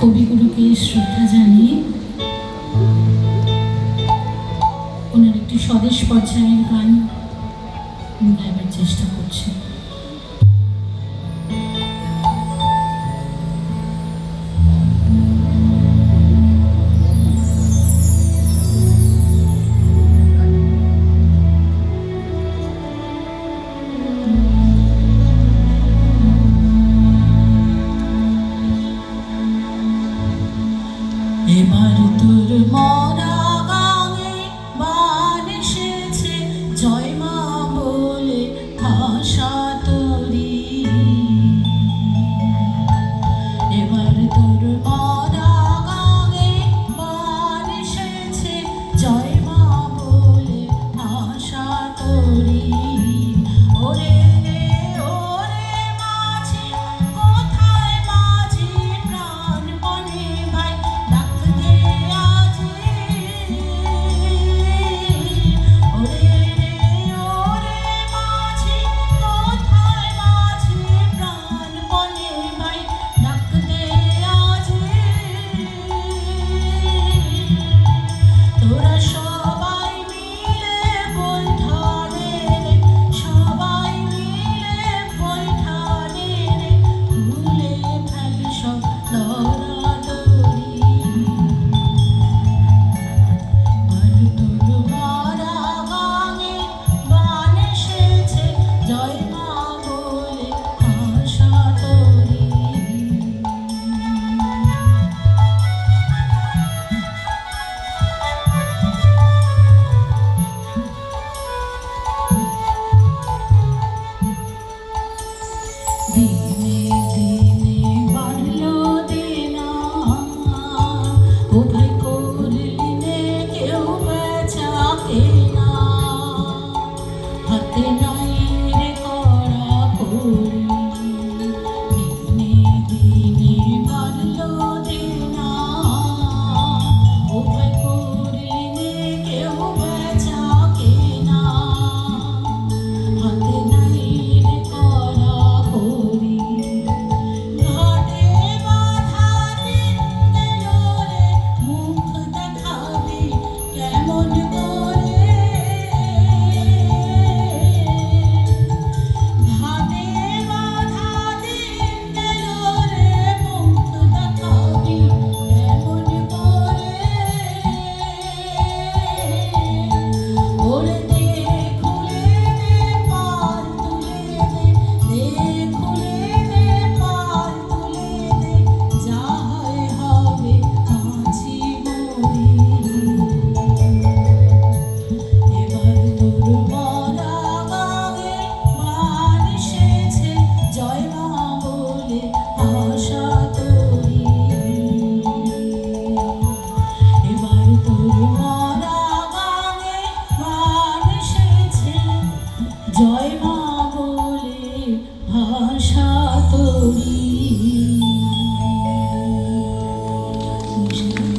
কবিগুরুকে শ্রদ্ধা জানিয়ে ওনার একটি স্বদেশ পর্যায়ের গান গাইবার চেষ্টা করছি। এবার তোর মরা গাঙে বান এসেছে, জয় মা বলে ভাষা তোরি। এবার তোর মরা গাঙে বান এসেছে, জয় মা বলে ভাষা তোরি। ওরে ওরে মাঝি কোথায় মাঝি প্রাণপণে ভাই ডাক দে আজি। ওরে ওরে মাঝি কোথায় মাঝি প্রাণপণে ভাই ডাক দে আজি। তোরা সবাই মিলে বৈঠানে রে, সবাই মিলে বৈঠানে রে, ভুলে ফেল সব দরাদরি। আর তোর মরা গাঙে বান এসেছে, জয় মা বলে ভাষা তোরি। দিনে দিনে বাড়লো দেনা, ও ভাই করলি নে কেউ বেচা কেনা। হাতে নাই রে কড়া কড়ি, দিনে দিনে বাড়লো দেনা, ও ভাই করলি নে কেউ বেচা কেনা। হাতে নাই রে কড়া কড়ি, ঘাটে বাঁধা দিন গেল রে, মুখ দেখাবি কেমন করে। ঘাটে বাঁধা দিন গেল রে, মুখ দেখাবি কেমন করে। ওরে দে খুলে দে পাল তুলে দে, দে খুলে দে পাল তুলে দে, যা হয় হবে মাঝি মরি। এবার তোর মরা গাঙে বান এসেছে, জয় মা বলে ভাষা তোরি। এবার তোর মরা গাঙে বান এসেছে, জয় মা